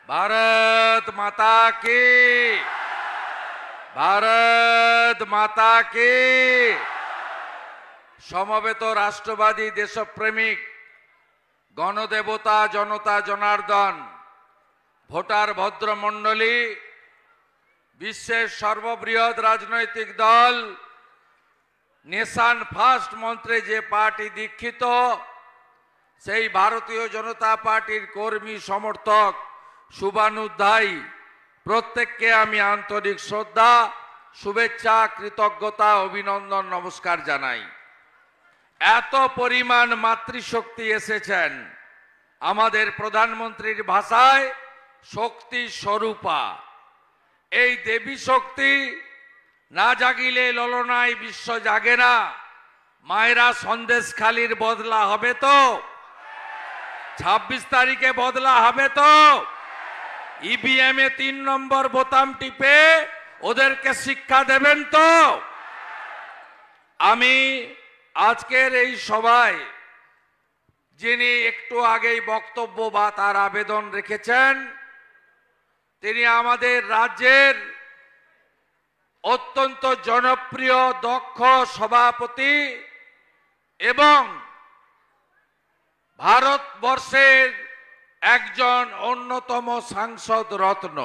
भारत माता की, भारत माता की। সমবেত রাষ্ট্রবাদী দেশপ্রেমিক গণদেবতা জনতা জনার্দন ভোটার ভদ্রমণ্ডলী, বিশ্বের সর্ববৃহৎ রাজনৈতিক দল নেশন ফার্স্ট মন্ত্রে যে পার্টি দীক্ষিত, সেই ভারতীয় জনতা পার্টির কর্মী সমর্থক শুভানুধ্যায়ী প্রত্যেককে আমি আন্তরিক শ্রদ্ধা, শুভেচ্ছা, কৃতজ্ঞতা, অভিনন্দন, নমস্কার জানাই। এত পরিমাণ মাতৃশক্তি এসেছেন, আমাদের প্রধানমন্ত্রীর ভাষায় শক্তি স্বরূপা। এই দেবী শক্তি না জাগিলে ললনায় বিশ্ব জাগে না। মায়েরা সন্দেশখালির বদলা হবে তো? 26 তারিখে বদলা হবে তো? ইভিএম এ 3 নম্বর বোতাম টিপে ওদেরকে শিক্ষা দেবেন তো? আমি আজকের এই সভায় যিনি একটু আগেই বক্তব্য বা তার আবেদন রেখেছেন, তিনি আমাদের রাজ্যের অত্যন্ত জনপ্রিয় দক্ষ সভাপতি এবং ভারতবর্ষের একজন অন্যতম সাংসদ রত্ন।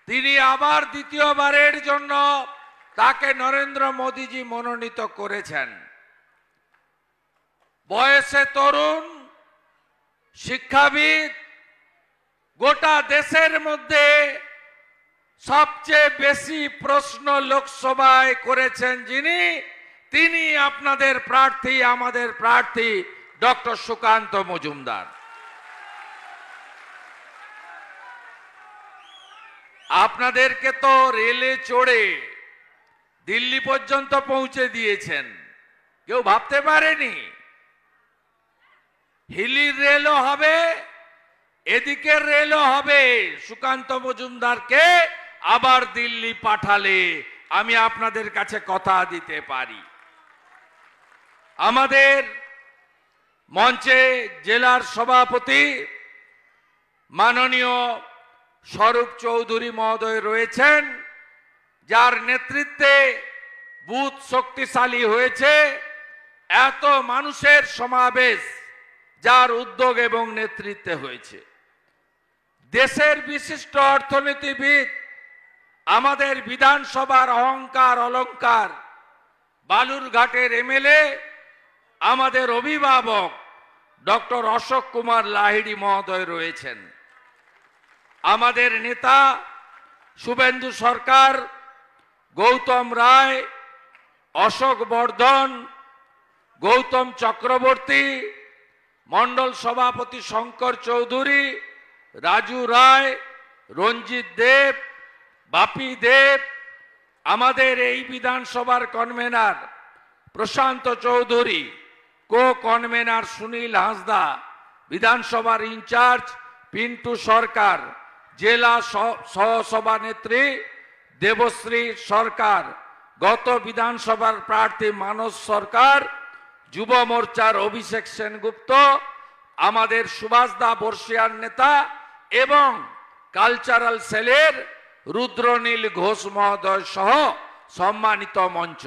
তিনি আবার দ্বিতীয়বারের জন্য তাকে নরেন্দ্র মোদীজি মনোনীত করেছেন। বয়সে তরুণ, শিক্ষাবিদ, গোটা দেশের মধ্যে সবচেয়ে বেশি প্রশ্ন লোকসভায় করেছেন যিনি, তিনি আপনাদের প্রার্থী, আমাদের প্রার্থী ডক্টর সুকান্ত মজুমদার। আপনাদেরকে তো রেলে চড়ে দিল্লি পর্যন্ত পৌঁছে দিয়েছেন, কেউ ভাবতে পারেনি হিলির রেলও হবে, এদিকের রেলও হবে। সুকান্ত মজুমদারকে আবার দিল্লি পাঠালে আমি আপনাদের কাছে কথা দিতে পারি। আমাদের মঞ্চে জেলার সভাপতি মাননীয় স্বরূপ চৌধুরী মহোদয় রয়েছেন, যার নেতৃত্বে বুথ শক্তিশালী হয়েছে। এত মানুষের সমাবেশ যার উদ্যোগ এবং নেতৃত্বে হয়েছে। দেশের বিশিষ্ট অর্থনীতিবিদ, আমাদের বিধানসভার অহংকার অলংকার, বালুরঘাটের এমএলএ, আমাদের অভিভাবক ডক্টর অশোক কুমার লাহিড়ী মহোদয় রয়েছেন। আমাদের নেতা শুভেন্দু সরকার, গৌতম রায়, অশোক বর্ধন, গৌতম চক্রবর্তী, মন্ডল সভাপতি শঙ্কর চৌধুরী, রাজু রায়, রঞ্জিত দেব, বাপি দেব, আমাদের এই বিধানসভার কনভেনার প্রশান্ত চৌধুরী, কো কনভেনার সুনীল হাঁসদা, বিধানসভার ইনচার্জ পিন্টু সরকার, জেলা সহসভানেত্রী দেবশ্রী সরকার, গত বিধানসভার প্রার্থী মানস সরকার, যুব মোর্চার অভিষেক সেনগুপ্ত, আমাদের সুভাষদা বর্ষিয়ার নেতা এবং কালচারাল সেলের রুদ্রনীল ঘোষ মহোদয় সহ সম্মানিত মঞ্চ।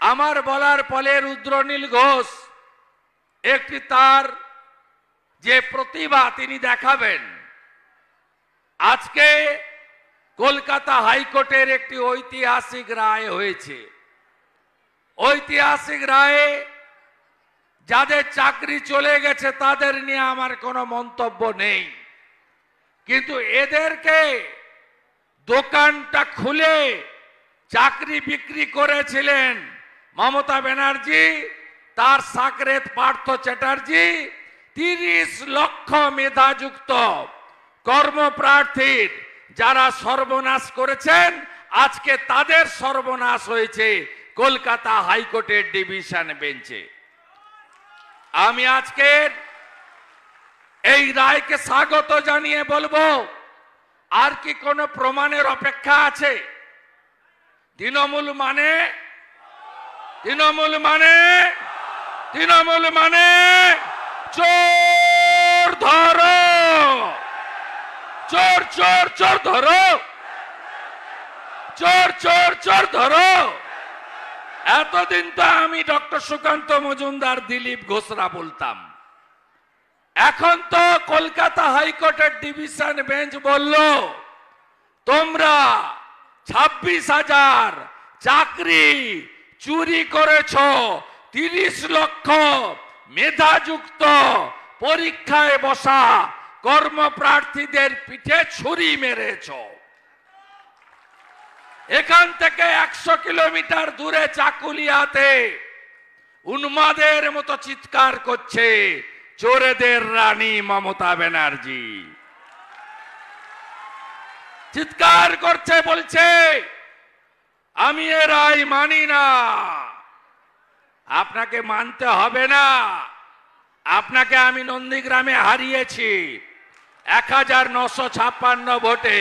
আমার বলার ফলে রুদ্রনীল ঘোষ একটি তার যে প্রতিভা তিনি দেখাবেন। আজকে কলকাতা হাইকোর্টের একটি ঐতিহাসিক রায় হয়েছে। ঐতিহাসিক রায়ে যাদের চাকরি চলে গেছে তাদের নিয়ে আমার কোনো মন্তব্য নেই, কিন্তু এদেরকে দোকানটা খুলে চাকরি বিক্রি করেছিলেন মমতা ব্যানার্জি, তার সাকরেত পার্থ চ্যাটার্জি। 30 লক্ষ মেধাযুক্ত কর্মপ্রার্থীর যারা সর্বনাশ করেছেন, আজকে তাদের সর্বনাশ হয়েছে কলকাতা হাইকোর্টের ডিভিশন বেঞ্চে। আমি আজকের এই রায়কে স্বাগত জানিয়ে বলবো, আর কি কোনো প্রমাণের অপেক্ষা আছে? তৃণমূল মানে চোর ধরো, চোর চোর ধরো, চোর চোর চোর ধরো। এতদিন তো আমি ডক্টর সুকান্ত মজুমদার, দিলীপ ঘোষরা বলতাম, এখন তো কলকাতা হাইকোর্টের ডিভিশন বেঞ্চ বলল তোমরা 26,000 চাকরি চুরি করেছ, 30 লক্ষ মেধাযুক্ত পরীক্ষায় বসা কর্মপ্রার্থীদের পিঠে ছুরি মেরেছ। এখান থেকে 100 কিলোমিটার দূরে চাকুলিয়াতে উন্মাদের মতো চিৎকার করছে চোরেদের রানী মমতা ব্যানার্জি। চিৎকার করছে, বলছে আমি এ রায় মানি না। আপনাকে মানতে হবে না, আপনাকে আমি নন্দীগ্রামে হারিয়েছি 1956 ভোটে।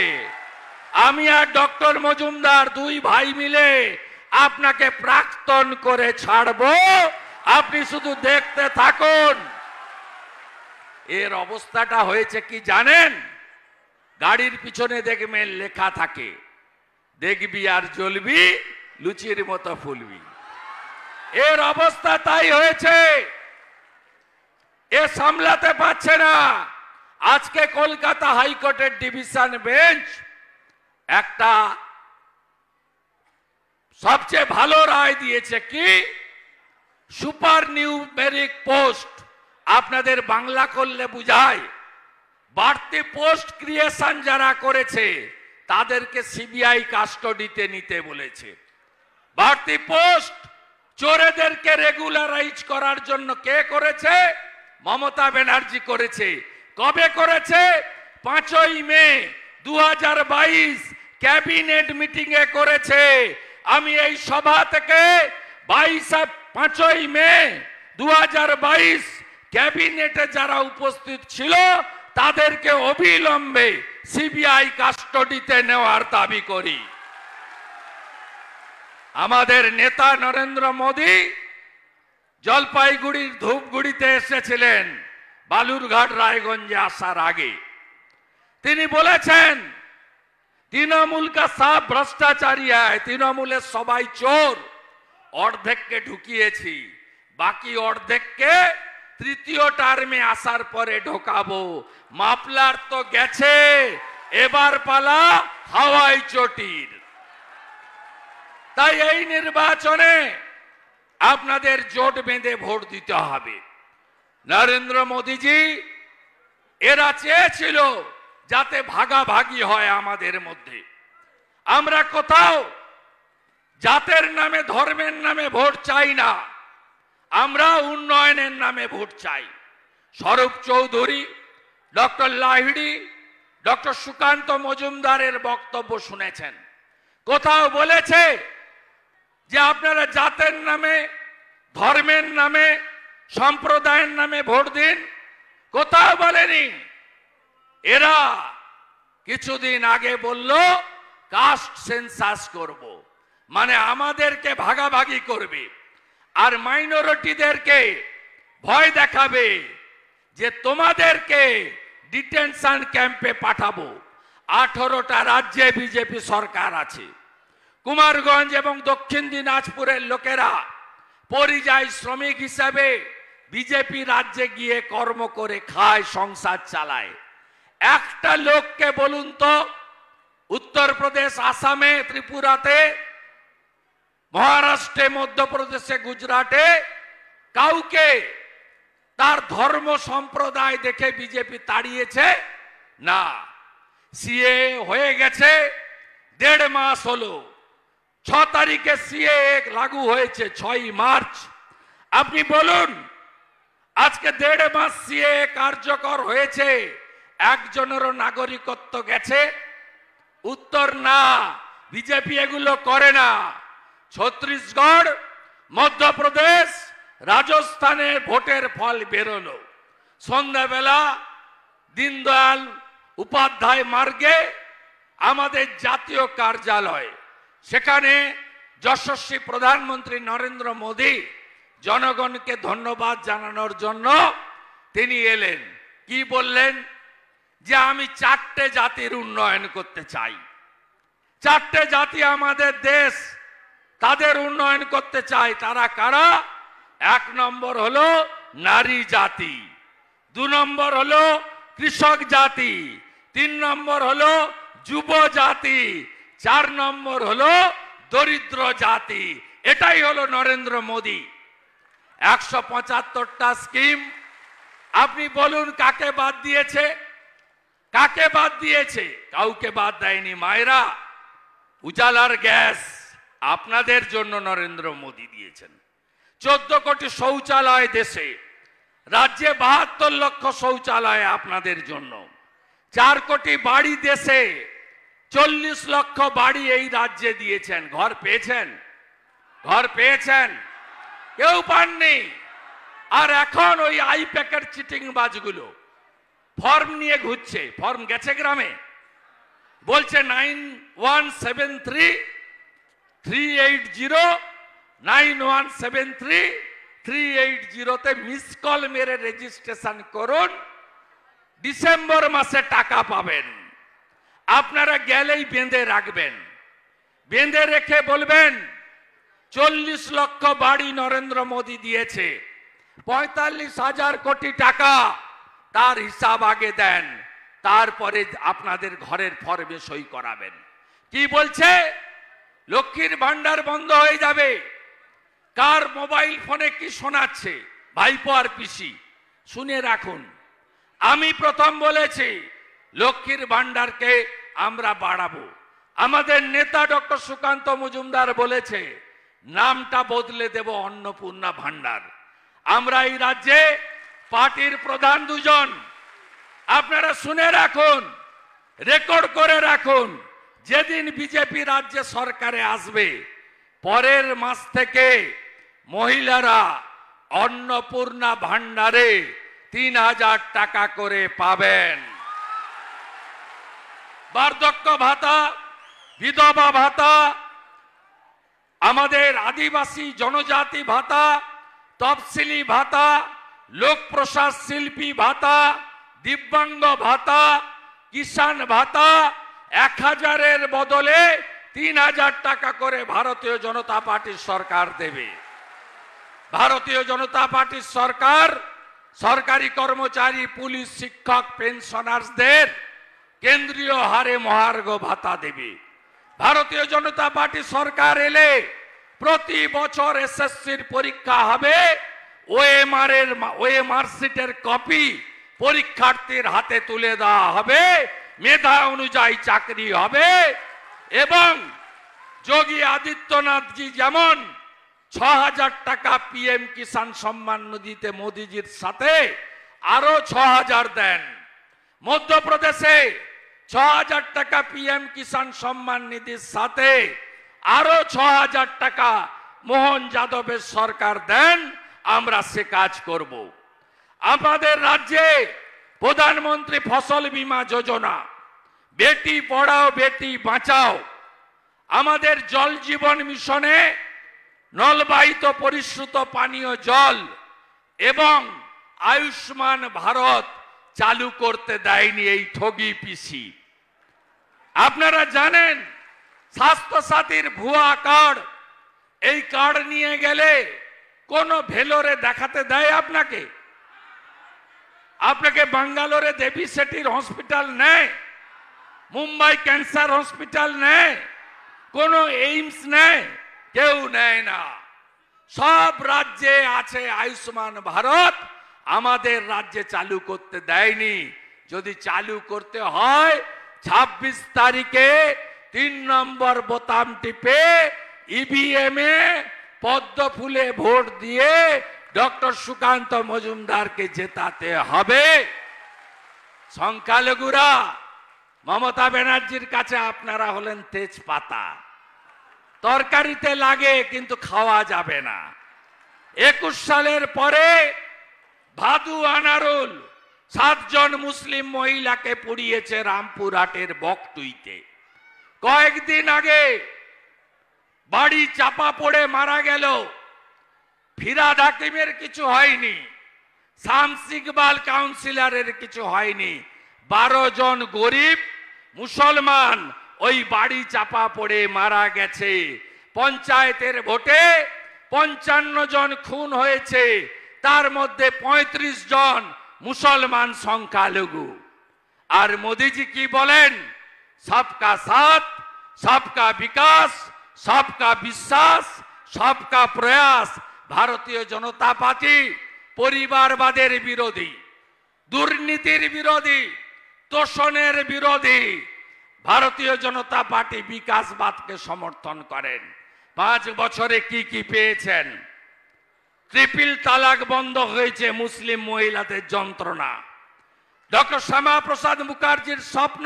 আমি আর ডক্টর মজুমদার দুই ভাই মিলে আপনাকে প্রাক্তন করে ছাড়বো, আপনি শুধু দেখতে থাকুন। এর অবস্থাটা হয়েছে কি জানেন? গাড়ির পিছনে দেখবেন লেখা থাকে, দেখবি আর জ্বলবি, লুচির মতো ফুলবি। এর অবস্থা তাই হয়েছে। এ সামলাতে পারছে না। আজকে কলকাতা হাইকোর্টের ডিভিশন বেঞ্চ একটা সবচেয়ে ভালো রায় দিয়েছে কি, সুপার নিউমেরিক পোস্ট, আপনাদের বাংলা করলে বুঝায়, বাড়তি পোস্ট ক্রিয়েশন যারা করেছে তাদেরকে সিবিআই কাস্টডিতে নিতে বলেছে। বাড়তি পোস্ট চোরেদেরকে রেগুলারাইজ করার জন্য কে করেছে? মমতা ব্যানার্জি করেছে। কবে করেছে? 5ই মে 2022 ক্যাবিনেট মিটিং এ করেছে। আমি এই সভা থেকে 5ই মে 2022 ক্যাবিনেটে যারা উপস্থিত ছিল তাদেরকে অবিলম্বে সিবিআই কাস্টডিতে নেওয়ার দাবি করি। আমাদের নেতা নরেন্দ্র মোদী জলপাইগুড়ির ধূপগুড়িতে এসেছিলেন বালুরঘাট রায়গঞ্জে আসার আগে। তিনি বলেছেন তৃণমূল কা সব ভ্রষ্টাচারী হয়, তৃণমূলের সবাই চোর। অর্ধেককে ঢুকিয়েছি, বাকি অর্ধেককে তৃতীয় টার্মে আসার পরে ঢোকাবো। মাফলার তো গেছে, এবার পালা হাওয়াই চটির। তাই এই নির্বাচনে আপনাদের জোট বেঁধে ভোট দিতে হবে। নরেন্দ্র মোদীজি এরা চেয়েছিল যাতে ভাগাভাগি হয় আমাদের মধ্যে। আমরা কোথাও জাতের নামে ধর্মের নামে ভোট চাই না, আমরা উন্নয়নের নামে ভোট চাই। স্বরূপ চৌধুরী, ডক্টর লাহিড়ী, ডক্টর সুকান্ত মজুমদারের বক্তব্য শুনেছেন। কোথাও বলেছে যে আপনারা জাতের নামে, ধর্মের নামে, সম্প্রদায়ের নামে ভোট দিন? কোথাও বলেনি। এরা কিছুদিন আগে বলল কাস্ট সেন্সাস করব, মানে আমাদেরকে ভাগাভাগি করবে আর মাইনরিটিদেরকে ভয় দেখাবে যে তোমাদেরকে ডিটেনশন ক্যাম্পে পাঠাবো। 18টা রাজ্যে বিজেপি সরকার আছে। কুমারগঞ্জ এবং দক্ষিণ দিনাজপুরের লোকেরা পরিযায়ী শ্রমিক হিসাবে বিজেপি রাজ্যে গিয়ে কর্ম করে খায়, সংসার চালায়। একটা লোককে বলুন তো উত্তরপ্রদেশ, আসামে, ত্রিপুরাতে, মহারাষ্ট্রে, মধ্যপ্রদেশে, গুজরাটে কাউকে তার ধর্ম সম্প্রদায় দেখে বিজেপি তাড়িয়েছে? না। সিএ হয়ে গেছে, 1.5 মাস হলো। 6 তারিখে সিএ লাগু হয়েছে, 6ই মার্চ। আপনি বলুন আজকে 1.5 মাস সিএ কার্যকর হয়েছে, একজনেরও নাগরিকত্ব গেছে? উত্তর না, বিজেপি এগুলো করে না। ছত্তিশগড়, মধ্যপ্রদেশ, রাজস্থানে ভোটের ফল বেরোলো। সন্ধ্যাবেলা দীনদয়াল উপাধ্যায় মার্গে আমাদের জাতীয় কার্যালয়, সেখানে যশস্বী প্রধানমন্ত্রী নরেন্দ্র মোদী জনগণকে ধন্যবাদ জানানোর জন্য তিনি এলেন। কি বললেন? যে আমি চারটে জাতির উন্নয়ন করতে চাই। চারটে জাতি আমাদের দেশ, তাদের উন্নয়ন করতে চাই। তারা কারা? এক নম্বর হলো নারী জাতি, দু নম্বর হলো কৃষক জাতি, তিন নম্বর হলো যুব জাতি, চার নম্বর হলো দরিদ্র জাতি। এটাই হলো নরেন্দ্র মোদী। 175টা স্কিম। আপনি বলুন কাকে বাদ দিয়েছে? কাকে বাদ দিয়েছে? কাউকে বাদ দেয়নি। মায়েরা, উজালার গ্যাস আপনাদের জন্য নরেন্দ্র মোদী দিয়েছেন। 14 কোটি শৌচালয় দেশে, রাজ্যে 72 লক্ষ শৌচালয় আপনাদের জন্য। 4 কোটি বাড়ি দেশে, 40 লক্ষ বাড়ি এই রাজ্যে দিয়েছেন। ঘর পেয়েছেন? ঘর পেয়েছেন? কেউ পাননি। আর এখন ওই আইপ্যাকের চিটিং বাজগুলো ফর্ম নিয়ে ঘুরছে। ফর্ম গেছে গ্রামে, বলছে 9173-380-9173-380-তে মিস কল মেরে রেজিস্ট্রেশন করুন, ডিসেম্বর মাসে টাকা পাবেন। আপনারা গেলেই বেঁধে রাখবেন, বেঁধে রেখে বলবেন 40 লক্ষ বাড়ি নরেন্দ্র মোদী দিয়েছে, 45,000 কোটি টাকা, তার হিসাব আগে দেন, তারপরে আপনাদের ঘরের ফর্মে সই করাবেন। কি বলছে? লক্ষ্মীর ভান্ডার বন্ধ হয়ে যাবে। কার মোবাইল ফোনে কি শোনাচ্ছে? ভাইপো আর পিসি, শুনে রাখুন। আমি প্রথম বলেছি লক্ষ্মীর ভান্ডারকে আমরা বাড়াবো। আমাদের নেতা ডক্টর সুকান্ত মজুমদার বলেছে নামটা বদলে দেব অন্নপূর্ণা ভান্ডার। আমরা এই রাজ্যে পার্টির প্রধান দুজন, আপনারা শুনে রাখুন, রেকর্ড করে রাখুন, যেদিন বিজেপি রাজ্যে সরকারে আসবে পরের মাস থেকে মহিলারা অন্নপূর্ণা ভান্ডারে 3,000 টাকা করে পাবেন। বার্ধক্য ভাতা, বিধবা ভাতা, আমাদের আদিবাসী জনজাতি ভাতা, তফসিলি ভাতা, লোক প্রসাদ শিল্পী ভাতা, দিব্যাঙ্গ ভাতা, কিষাণ ভাতা 1,000-এর বদলে 3,000 টাকা করে ভারতীয় জনতা পার্টির সরকার দেবে। ভারতীয় জনতা পার্টির সরকার সরকারি কর্মচারী, পুলিশ, শিক্ষক, পেনশনারদের কেন্দ্রীয় হারে মহার্ঘ ভাতা দেবে। ভারতীয় জনতা পার্টি সরকার এলে প্রতি বছর এসএসসির পরীক্ষা হবে, ওএমআর সিটের কপি পরীক্ষার্থীর হাতে তুলে দেওয়া হবে, মেধা অনুযায়ী চাকরি হবে। এবং যোগী আদিত্যনাথজি যেমন 6,000 টাকা পিএম কিষাণ সম্মান নিধিতে মোদিজির সাথে আরো 6,000 দেন। মধ্যপ্রদেশে 6,000 টাকা পিএম কিষাণ সম্মান নিধির সাথে আরো 6,000 টাকা মোহন যাদবের সরকার দেন। আমরা সে কাজ করব। আমাদের রাজ্যে প্রধানমন্ত্রী ফসল বীমা যোজনা, বেটি পড়াও বেটি বাঁচাও, আমাদের জল জীবন মিশনে নলবাহিত পরিশ্রুত পানীয় জল এবং আয়ুষ্মান ভারত চালু করতে দেয়নি এই ঠগি পিসি। আপনারা জানেন স্বাস্থ্য সাথীর ভুয়া কার্ড, এই কার্ড নিয়ে গেলে কোন ভেলোরে দেখাতে দেয় আপনাকে? আপনাকে বাঙ্গালোরে দেবী সেটির হসপিটাল নেয়, মুম্বাই ক্যান্সার হসপিটাল নেয়, কোন এইমস নেয়? কেউ নেয় না। সব রাজ্যে আছে আয়ুষ্মান ভারত, আমাদের রাজ্যে চালু করতে দেয়নি। যদি চালু করতে হয় 26 তারিখে 3 নম্বর বোতাম টিপে ইভিএম এ পদ্ম ফুলে ভোট দিয়ে ডক্টর সুকান্ত মজুমদারকে জেতাতে হবে। সংখ্যালঘুরা, মমতা ব্যানার্জির কাছে আপনারা হলেন তেজপাতা, তরকারিতে লাগে কিন্তু খাওয়া যাবে না। 21 সালের পরে ভাদু আনারুল 7 জন মুসলিম মহিলাকে পুড়িয়েছে রামপুরহাটের বকটুইতে। কয়েকদিন আগে বাড়ি চাপা পড়ে মারা গেল, ফিরাদ হাকিমের কিছু হয়নি, শামস ইকবাল কাউন্সিলরের কিছু হয়নি, 12 জন গরিব মুসলমান ওই বাড়ি চাপা পড়ে মারা গেছে। পঞ্চায়েতের ভোটে 55 জন খুন হয়েছে, তার মধ্যে 35 জন মুসলমান সংখ্যালঘু। আর মোদিজি কি বলেন? সবকা সাথ, সবকা বিকাশ, সবকা বিশ্বাস, সবকা প্রয়াস। ভারতীয় জনতা পার্টি পরিবারবাদের বিরোধী, দুর্নীতির বিরোধী, তোষণের বিরোধী। ভারতীয় জনতা পার্টি বিকাশবাদকে সমর্থন করেন। 5 বছরে কি কি পেয়েছেন? ট্রিপল তালাক বন্ধ হয়েছে, মুসলিম মহিলাদের যন্ত্রণা। ডক্টর শ্যামাপ্রসাদ মুখার্জির স্বপ্ন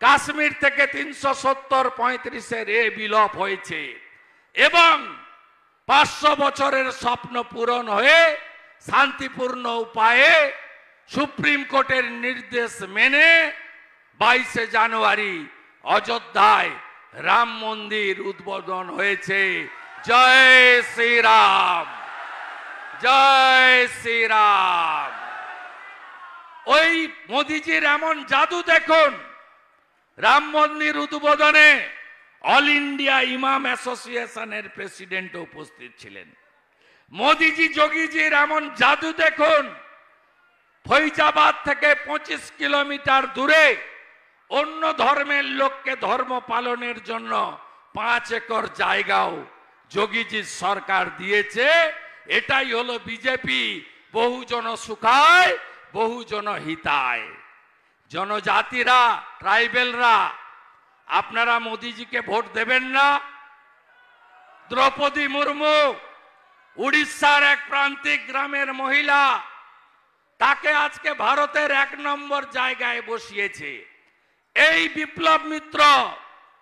কাশ্মীর থেকে 370-35 এ বিলোপ হয়েছে এবং 500 বছরের স্বপ্ন পূরণ হয়ে শান্তিপূর্ণ উপায়ে সুপ্রিম কোর্টের নির্দেশ মেনে 22 জানুয়ারি অযোধ্যায় রাম মন্দির উদ্বোধন হয়েছে। জয় শ্রীরাম, জয় শ্রীরাম। ওই মোদিজির এমন জাদু দেখুন, রাম মন্দির উদ্বোধনে অল ইন্ডিয়া ইমাম অ্যাসোসিয়েশনের প্রেসিডেন্ট উপস্থিত ছিলেন। মোদিজি যোগীজির এমন জাদু দেখুন, ফৈজাবাদ থেকে 25 কিলোমিটার দূরে অন্য ধর্মের লোককে ধর্ম পালনের জন্য 5 একর জায়গাও যোগীজির সরকার দিয়েছে। এটাই হলো বিজেপি, বহুজন সুখায় বহুজন হিতায়। জনজাতিরা, ট্রাইবেলরা, আপনারা মোদিজিকে ভোট দেবেন না? দ্রৌপদী মুর্মু উড়িষ্যার এক প্রান্তিক গ্রামের মহিলা, তাকে আজকে ভারতের 1 নম্বর জায়গায় বসিয়েছে। এই বিপ্লব মিত্র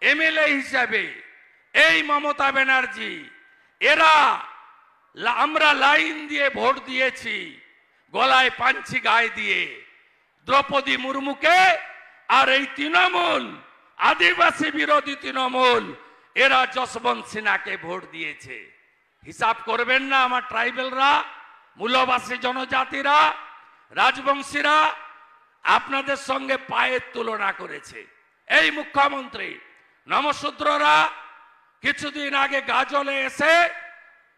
এমএলএ হিসাবে, এই মমতা ব্যানার্জি, এরা আমরা লাইন দিয়ে ভোট দিয়েছি, গলায় পাঞ্চি গায়ে দিয়ে দ্রৌপদী মুর্মুকে। আর এই তৃণমূল, আদিবাসী বিরোধী তৃণমূল, এরা যশবন্ত সিনহাকে ভোট দিয়েছে। হিসাব করবেন না আমার ট্রাইবেলরা, মূলবাসী জনজাতিরা, রাজবংশীরা আপনাদের সঙ্গে পায়ের তুলনা করেছে। এই মুখ্যমন্ত্রী নমশূদ্ররা কিছুদিন আগে গাজলে এসে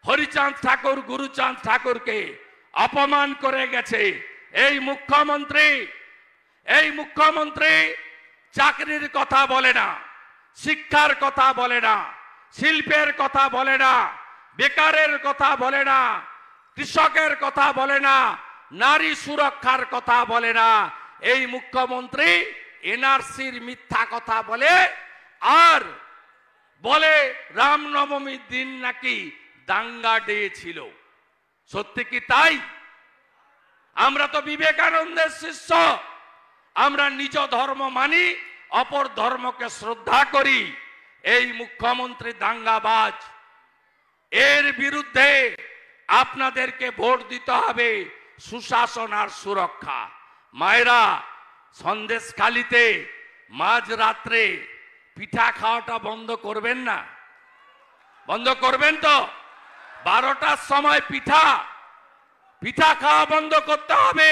হরিচাঁদ ঠাকুর, গুরুচাঁদ ঠাকুরকে অপমান করে গেছে। এই মুখ্যমন্ত্রী চাকরির কথা বলে না, শিক্ষার কথা বলে না, শিল্পের কথা বলে না, বেকারের কথা বলে না, কৃষকের কথা বলে না, নারী সুরক্ষার কথা বলে না। এই মুখ্যমন্ত্রী এনআরসির মিথ্যা কথা বলে, আর বলে রামনবমীর দিন নাকি দাঙ্গা ডে ছিল। সত্যি কি তাই? আমরা তো বিবেকানন্দের শিষ্য, আমরা নিজ ধর্ম মানি, অপর ধর্মকে শ্রদ্ধা করি। এই মুখ্যমন্ত্রী দাঙ্গাবাজ, এর বিরুদ্ধে আপনাদেরকে ভোট দিতে হবে সুশাসন আর সুরক্ষা। মায়েরা, সন্দেশখালিতে মাঝরাত্রে পিঠা খাওয়াটা বন্ধ করবেন না? বন্ধ করবেন তো? 12টার সময় পিঠা খাওয়া বন্ধ করতে হবে।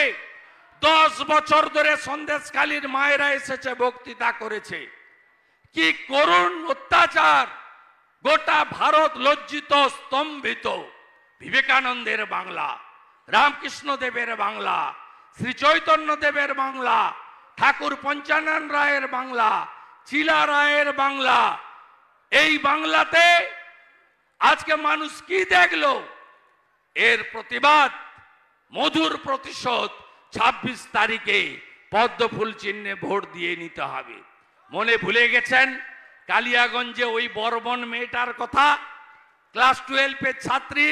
10 বছর ধরে সন্দেশখালির মায়েরা এসেছে, বক্তৃতা করেছে। কি করুণ অত্যাচার! গোটা ভারত লজ্জিত, স্তম্ভিত। বিবেকানন্দের বাংলা, রামকৃষ্ণ দেবের বাংলা, শ্রী চৈতন্য দেবের বাংলা, ঠাকুর পঞ্চানন রায়ের বাংলা, চিলা রায়ের বাংলা, এই বাংলাতে আজকে মানুষ কি দেখলো? এর প্রতিবাদ, মধুর প্রতিশোধ 26 তারিখে পদ্মফুল চিহ্নে ভোট দিয়ে নিতে হবে। মনে ভুলে গেছেন কালিয়াগঞ্জে ওই বর্বন মেয়েটার কথা? ক্লাস 12 ছাত্রী,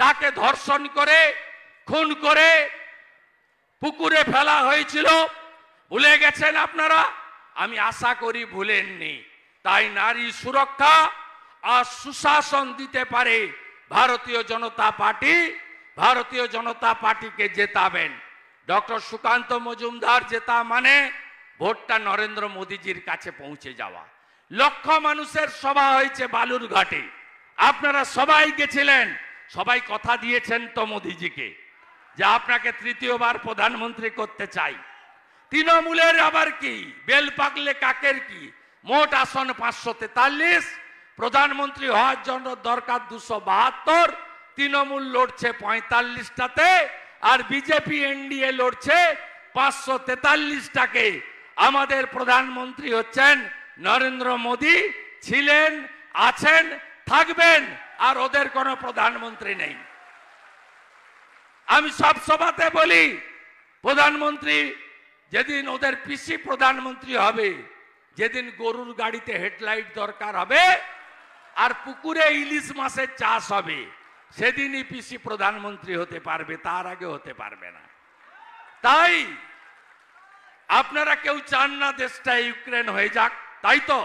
তাকে ধর্ষণ করে খুন করে পুকুরে ফেলা হয়েছিল। ভুলে গেছেন আপনারা? আমি আশা করি ভুলেননি। তাই নারী সুরক্ষা আর সুশাসন দিতে পারে ভারতীয় জনতা পার্টি। ভারতীয় জনতা পার্টিকে জেতাবেন। ডক্টর সুকান্ত মজুমদার জেতা মানে ভোটটা নরেন্দ্র মোদীজির কাছে পৌঁছে যাওয়া। লক্ষ মানুষের সভা হয়েছে বালুরঘাটে, আপনারা সবাই গেছিলেন। সবাই কথা দিয়েছেন তো মোদীজিকে যে আপনাকে তৃতীয়বার প্রধানমন্ত্রী করতে চাই। তৃণমূলের আবার কি, বেল পাকলে কাকের কি। মোট আসন 543, প্রধানমন্ত্রী হওয়ার জন্য দরকার 272, তৃণমূল লড়ছে 45টাতে, আর বিজেপি এনডিএ লড়ছে 543টাকে। আমাদের প্রধানমন্ত্রী হচ্ছেন নরেন্দ্র মোদী, ছিলেন, আছেন, থাকবেন, আর ওদের কোনো প্রধানমন্ত্রী নেই। আমি সব সভাতে বলি, প্রধানমন্ত্রী যেদিন ওদের পিসি প্রধানমন্ত্রী হবে, যেদিন গরুর গাড়িতে হেডলাইট দরকার হবে আর পুকুরে ইলিশ মাছের চাষ হবে, সেদিনই পিসি প্রধানমন্ত্রী হতে পারবে, তার আগে হতে পারবে না। তাই আপনারা কেউ চান না দেশটা ইউক্রেন হয়ে যাক, তাই তো?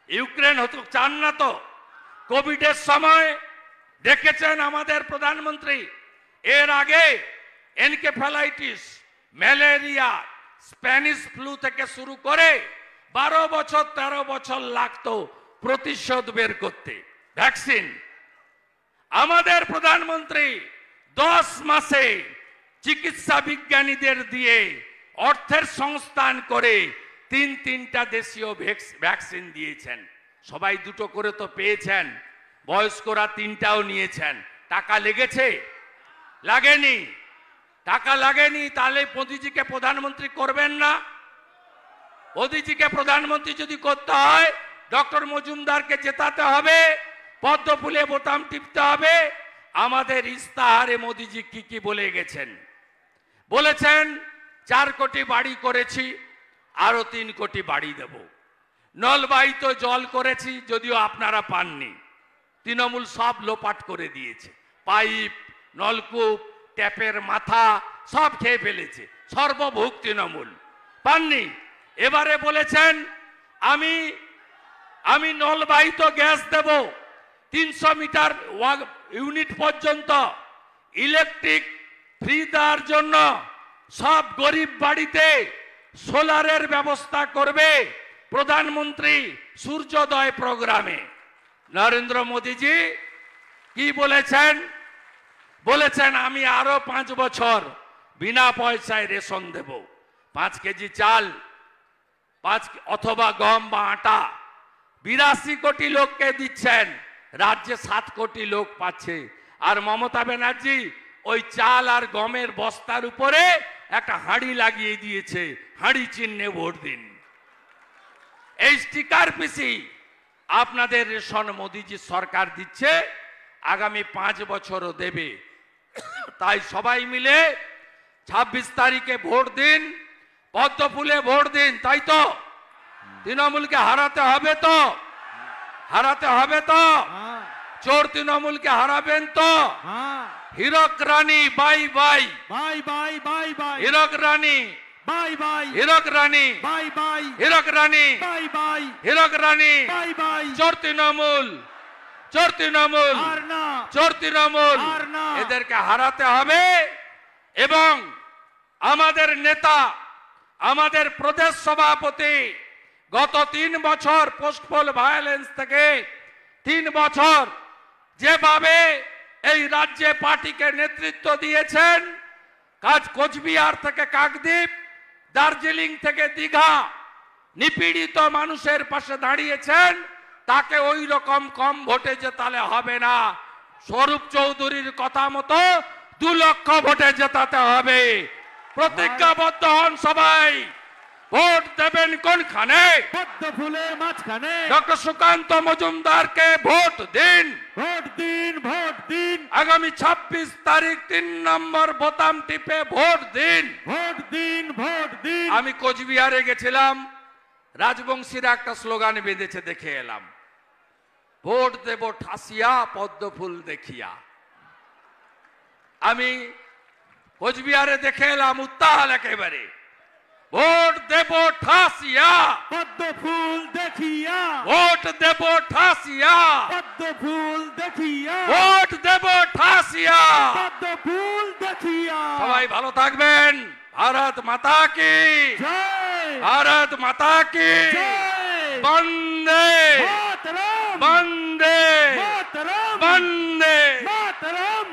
ইউক্রেন হতে চান না তো? কোভিডের সময় দেখেছেন আমাদের প্রধানমন্ত্রী, এর আগে এনকেফ্যালাইটিস, ম্যালেরিয়া, স্প্যানিশ ফ্লু থেকে শুরু করে 12 বছর 13 বছর লাগতো প্রতিশোধ বের করতে, ভ্যাকসিন। আমাদের প্রধানমন্ত্রী 10 মাসে চিকিৎসা বিজ্ঞানীদের দিয়ে অর্থের সংস্থান করে 3টা দেশীয় ভ্যাকসিন দিয়েছেন। সবাই 2টো করে তো পেয়েছেন, বয়স্করা 3টাও নিয়েছেন। টাকা লেগেছে? লাগেনি। টাকা লাগেনি, তাহলে মোদিজিকে প্রধানমন্ত্রী করবেন না? মোদিজিকে প্রধানমন্ত্রী যদি করতে হয়, ডক্টর মজুমদারকে জেতাতে হবে, পদ্ম ফুলে বোতাম টিপতে হবে। আমাদের ইস্তাহারে মোদিজি কি কি বলে গেছেন? বলেছেন 4 কোটি বাড়ি করেছি, আরো 3 কোটি বাড়ি দেব। নলবাহিত জল করেছি, যদিও আপনারা পাননি, তৃণমূল সব লোপাট করে দিয়েছে। পাইপ, নলকূপ, ট্যাপের মাথা সব খেয়ে ফেলেছে, সর্বভোগ তৃণমূল, পাননি। এবারে বলেছেন আমি নলবাহিত গ্যাস দেব 300 মিটার ইউনিট পর্যন্ত, ইলেকট্রিক ফ্রি দেওয়ার জন্য সব গরিব বাড়িতে সোলারের ব্যবস্থা করবে প্রধানমন্ত্রী সূর্যোদয় প্রোগ্রামে। নরেন্দ্র মোদীজি কি বলেছেন? বলেছেন আমি আরো 5 বছর বিনা পয়সায় রেশন দেব। 5 কেজি চাল, 5 অথবা গম বা আটা 82 কোটি লোককে দিচ্ছেন, রাজ্যে 7 কোটি লোক পাচ্ছে। আর মমতা ব্যানার্জি ওই চাল আর গমের বস্তার উপরে একটা হাঁড়ি লাগিয়ে দিয়েছে, হাঁড়ি চিহ্নে ভোট দিন। এই স্টিকার পিসি আপনাদের রেশন মোদিজি সরকার দিচ্ছে, আগামী 5 বছরও দেবে। তাই সবাই মিলে 26 তারিখে ভোট দিন, পদ্ম ফুলে ভোট দিন, তাই তো? তৃণমূলকে হারাতে হবে তো? হারাতে হবে তো? চোর তৃণমূলকে হারাবেন তো? Hirak Rani bye bye, bye bye bye bye, Hirak Rani bye bye, Hirak Rani bye bye, Hirak Rani bye bye, Hirak Rani, bye bye. চোর তৃণমূল, চোর তৃণমূল, আর না, চোর তৃণমূল, আর না। এদেরকে হারাতে হবে। এবং আমাদের নেতা, আমাদের প্রদেশ সভাপতি গত 3 বছর পোস্টপোল ভায়োলেন্স থেকে 3 বছর যেভাবে এই রাজ্যে পার্টিকে নেতৃত্ব দিয়েছেন, কোচবিহার থেকে কাকদ্বীপ, দার্জিলিং থেকে দীঘা, নিপীড়িত মানুষের পাশে দাঁড়িয়েছেন, তাকে ওই রকম কম ভোটে জেতালে হবে না। স্বরূপ চৌধুরীর কথা মতো 2 লক্ষ ভোটে জেতাতে হবে। প্রতিজ্ঞাবদ্ধ হন সবাই। ভোট দেবেন কোনখানে? পদ্ম ফুলের মাঝখানে। ডক্টর সুকান্ত মজুমদারকে ভোট দিন, ভোট দিন, ভোট দিন, আগামী 26 তারিখ 3 নম্বর বোতাম টিপে ভোট দিন, ভোট দিন, ভোট দিন। আমি কোচবিহারে গেছিলাম, রাজবংশীরা একটা স্লোগান বেঁধেছে, দেখে এলাম, ভোট দেব ঠাসিয়া পদ্ম ফুল দেখিয়া। আমি কোচবিহারে দেখে এলাম উত্তাল একেবারে, ভোট দেব ঠাসিয়া পদ্ম ফুল দেখিয়া, ভোট দেব ঠাসিয়া, পদ্ম ফুল দেখিয়া, ভোট দেব ঠাসিয়া। পদ্ম ফুল দেখিয়া। সবাই ভালো থাকবেন। ভারত মাতা কি জয়, ভারত মাতা কি জয়। বন্দে মাতরম, বন্দে মাতরম, বন্দে। মাতরম।